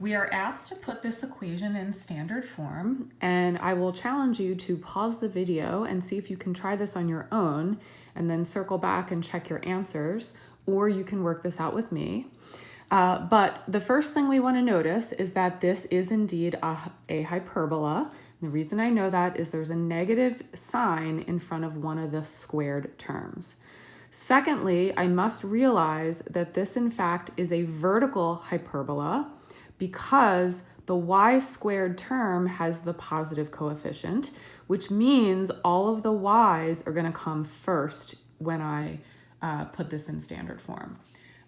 We are asked to put this equation in standard form, and I will challenge you to pause the video and see if you can try this on your own and then circle back and check your answers, or you can work this out with me. But the first thing we want to notice is that this is indeed a hyperbola. The reason I know that is there's a negative sign in front of one of the squared terms. Secondly, I must realize that this in fact is a vertical hyperbola because the y squared term has the positive coefficient, which means all of the y's are going to come first when I put this in standard form.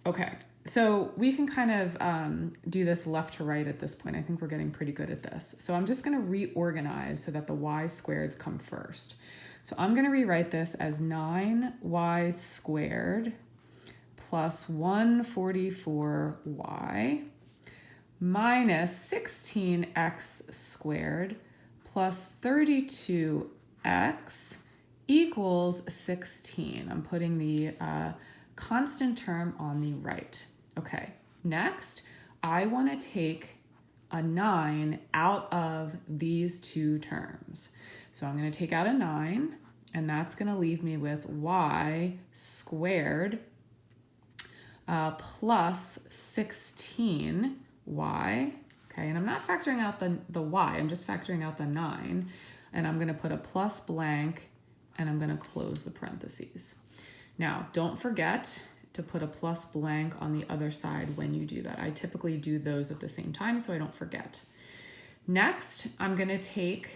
Okay, so we can kind of do this left to right at this point. I think we're getting pretty good at this. So I'm just going to reorganize so that the y squareds come first. So I'm going to rewrite this as 9y squared plus 144y minus 16x squared plus 32x equals 16. I'm putting the constant term on the right. Okay, next, I want to take a 9 out of these two terms. So I'm going to take out a 9, and that's going to leave me with y squared plus 16y. Okay, and I'm not factoring out the y, I'm just factoring out the 9. And I'm going to put a plus blank, and I'm going to close the parentheses. Now, don't forget to put a plus blank on the other side when you do that. I typically do those at the same time so I don't forget. Next, I'm going to take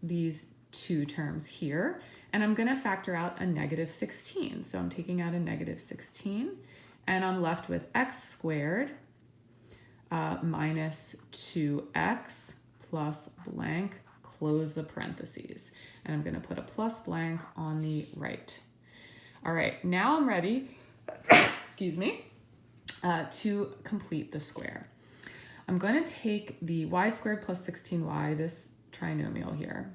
these two terms here, and I'm going to factor out a negative 16. So I'm taking out a negative 16, and I'm left with x squared minus 2x plus blank, close the parentheses. And I'm going to put a plus blank on the right. All right, now I'm ready, excuse me, to complete the square. I'm going to take the y squared plus 16y, this trinomial here.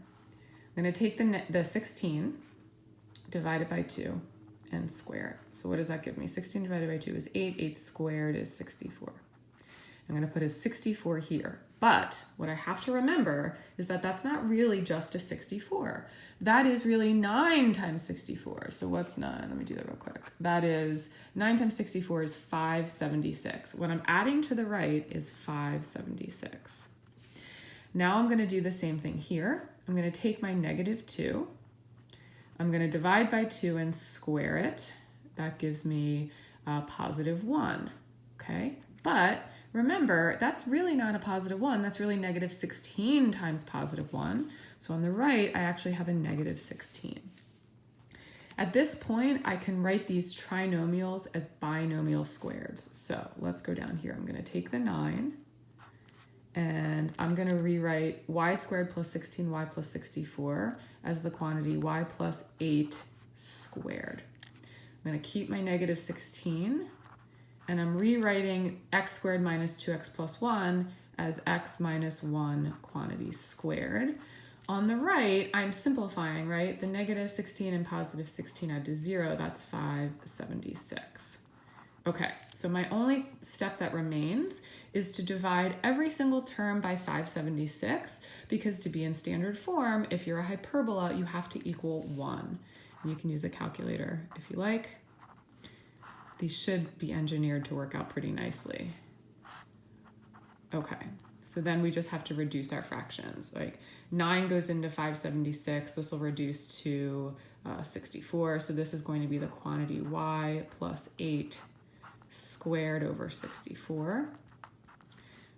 I'm going to take the 16 divided by 2 and square it. So what does that give me? 16 divided by 2 is 8. 8 squared is 64. I'm going to put a 64 here. But what I have to remember is that that's not really just a 64. That is really 9 times 64. So what's 9? Let me do that real quick. That is 9 times 64 is 576. What I'm adding to the right is 576. Now I'm going to do the same thing here. I'm going to take my negative 2. I'm going to divide by 2 and square it. That gives me positive 1. Okay, but remember, that's really not a positive 1. That's really negative 16 times positive 1. So on the right, I actually have a negative 16. At this point, I can write these trinomials as binomial squareds. So let's go down here. I'm going to take the 9, and I'm going to rewrite y squared plus 16y plus 64 as the quantity y plus 8 squared. I'm going to keep my negative 16. And I'm rewriting x squared minus 2x plus 1 as x minus 1 quantity squared. On the right, I'm simplifying, right? The negative 16 and positive 16 add to 0. That's 576. Okay, so my only step that remains is to divide every single term by 576, because to be in standard form, if you're a hyperbola, you have to equal 1. And you can use a calculator if you like. These should be engineered to work out pretty nicely. Okay, so then we just have to reduce our fractions. Like 9 goes into 576, this will reduce to 64. So this is going to be the quantity y plus 8 squared over 64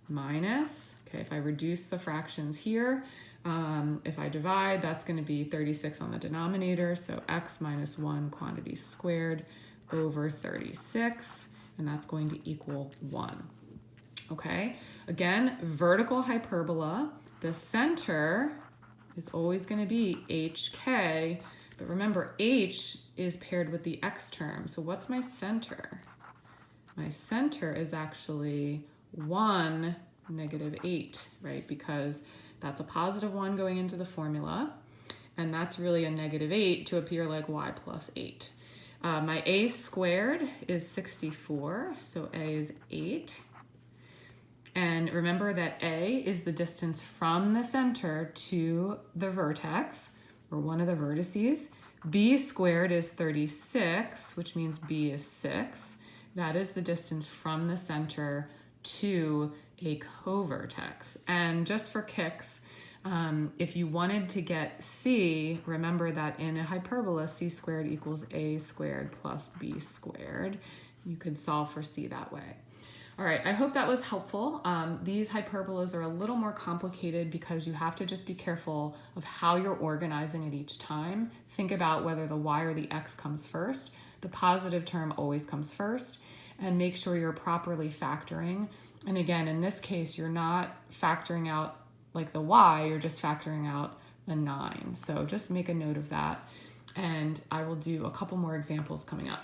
minus, okay, if I reduce the fractions here, if I divide, that's going to be 36 on the denominator. So x minus 1 quantity squared over 36, and that's going to equal 1. Okay, again, vertical hyperbola, the center is always going to be hk, but remember h is paired with the x term. So what's my center? My center is actually 1, negative 8, right? Because that's a positive 1 going into the formula, and that's really a negative 8 to appear like y plus 8. My a squared is 64, so a is 8. And remember that A is the distance from the center to the vertex, or one of the vertices. B squared is 36, which means B is 6. That is the distance from the center to a covertex. And just for kicks, if you wanted to get C, remember that in a hyperbola, C squared equals A squared plus B squared. You could solve for C that way. All right, I hope that was helpful. These hyperbolas are a little more complicated because you have to just be careful of how you're organizing it each time. Think about whether the y or the x comes first. The positive term always comes first, and make sure you're properly factoring. And again, in this case, you're not factoring out like the y, you're just factoring out the 9. So just make a note of that, and I will do a couple more examples coming up.